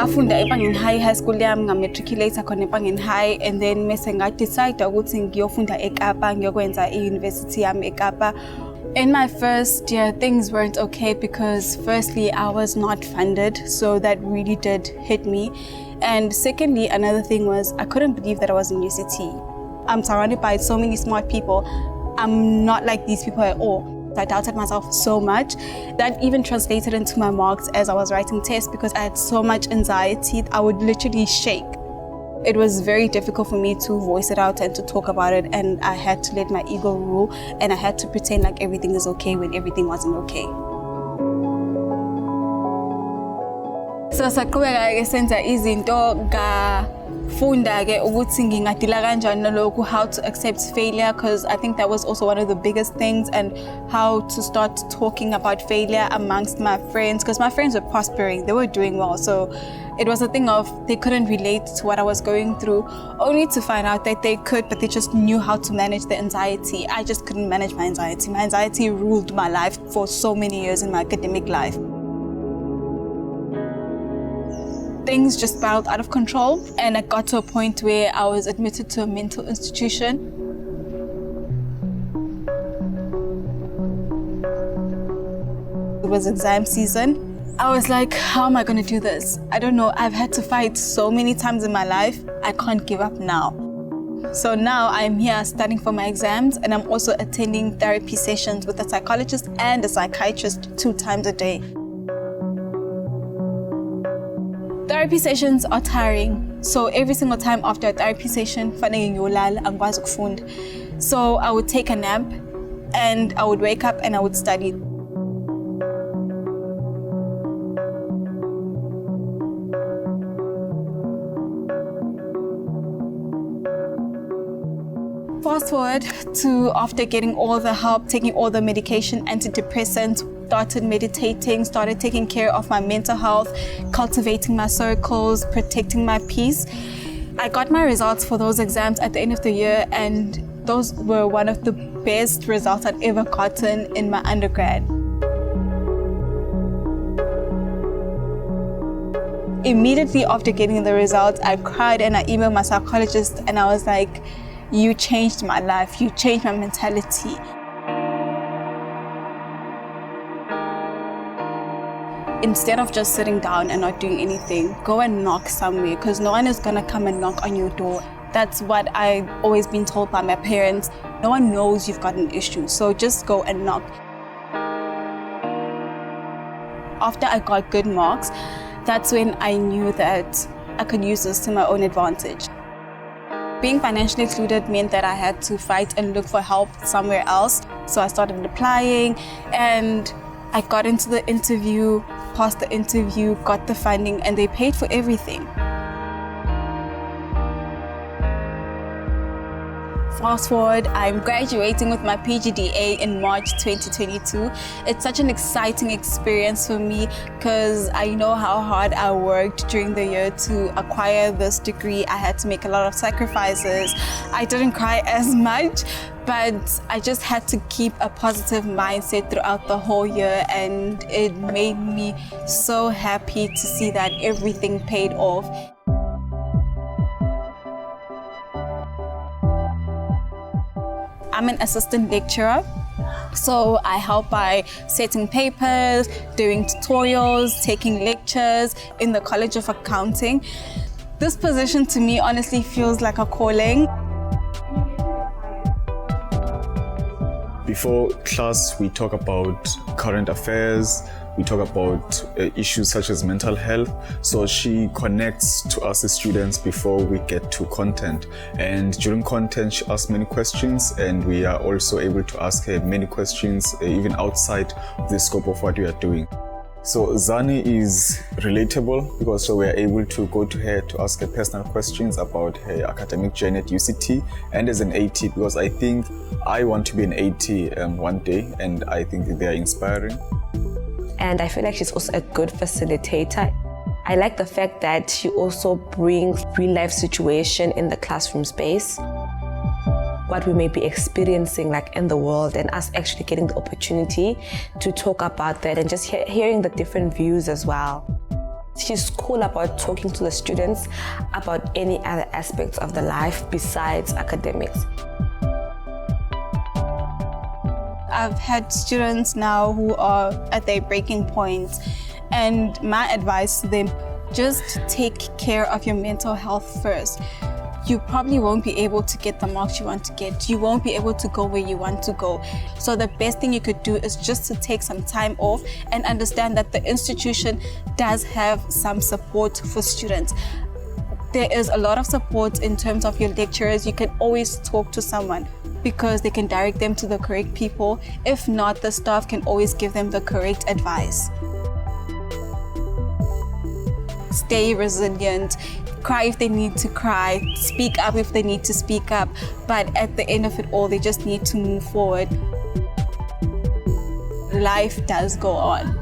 ngafunda ebangeni high school yami ngamatriculate khona ebangeni high, and then mase decide ukuthi ngiyofunda eKapa ngiyokwenza i-university yami eKapa. In my first year, things weren't okay because firstly, I was not funded, so that really did hit me. And secondly, another thing was I couldn't believe that I was in UCT. I'm surrounded by so many smart people. I'm not like these people at all. I doubted myself so much. That even translated into my marks as I was writing tests because I had so much anxiety. I would literally shake. It was very difficult for me to voice it out and to talk about it, and I had to let my ego rule, and I had to pretend like everything is okay when everything wasn't okay. So saqhubeka ke senza izinto ngafunda ke ukuthi ngingadila kanjani nalokho, how to accept failure, because I think that was also one of the biggest things, and how to start talking about failure amongst my friends, because my friends were prospering, they were doing well, so it was a thing of they couldn't relate to what I was going through, only to find out that they could, but they just knew how to manage the anxiety. I just couldn't manage my anxiety. My anxiety ruled my life for so many years in my academic life. Things just spiraled out of control, and I got to a point where I was admitted to a mental institution. It was exam season. I was like, how am I going to do this? I don't know. I've had to fight so many times in my life. I can't give up now. So now I'm here studying for my exams, and I'm also attending therapy sessions with a psychologist and a psychiatrist 2 times a day. Therapy sessions are tiring. So every single time after a therapy session, so I would take a nap and I would wake up and I would study. Fast forward to after getting all the help, taking all the medication, antidepressants, started meditating, started taking care of my mental health, cultivating my circles, protecting my peace. I got my results for those exams at the end of the year, and those were one of the best results I'd ever gotten in my undergrad. Immediately after getting the results, I cried and I emailed my psychologist, and I was like, you changed my life, you changed my mentality. Instead of just sitting down and not doing anything, go and knock somewhere, because no one is gonna come and knock on your door. That's what I've always been told by my parents. No one knows you've got an issue, so just go and knock. After I got good marks, that's when I knew that I could use this to my own advantage. Being financially excluded meant that I had to fight and look for help somewhere else. So I started applying, and I got into the interview, passed the interview, got the funding, and they paid for everything. Fast forward, I'm graduating with my PGDA in March 2022. It's such an exciting experience for me because I know how hard I worked during the year to acquire this degree. I had to make a lot of sacrifices. I didn't cry as much, but I just had to keep a positive mindset throughout the whole year, and it made me so happy to see that everything paid off. I'm an assistant lecturer, so I help by setting papers, doing tutorials, taking lectures in the College of Accounting. This position to me honestly feels like a calling. Before class, we talk about current affairs, we talk about issues such as mental health. So she connects to us as students before we get to content. And during content, she asks many questions, and we are also able to ask her many questions, even outside the scope of what we are doing. So Zané is relatable because we are able to go to her to ask her personal questions about her academic journey at UCT and as an AT, because I think I want to be an AT one day, and I think they are inspiring. And I feel like she's also a good facilitator. I like the fact that she also brings real-life situation in the classroom space, what we may be experiencing like in the world, and us actually getting the opportunity to talk about that and just hearing the different views as well. She's cool about talking to the students about any other aspects of the life besides academics. I've had students now who are at their breaking points, and my advice to them, just take care of your mental health first. You probably won't be able to get the marks you want to get. You won't be able to go where you want to go. So the best thing you could do is just to take some time off and understand that the institution does have some support for students. There is a lot of support in terms of your lecturers. You can always talk to someone because they can direct them to the correct people. If not, the staff can always give them the correct advice. Stay resilient. Cry if they need to cry, speak up if they need to speak up, but at the end of it all, they just need to move forward. Life does go on.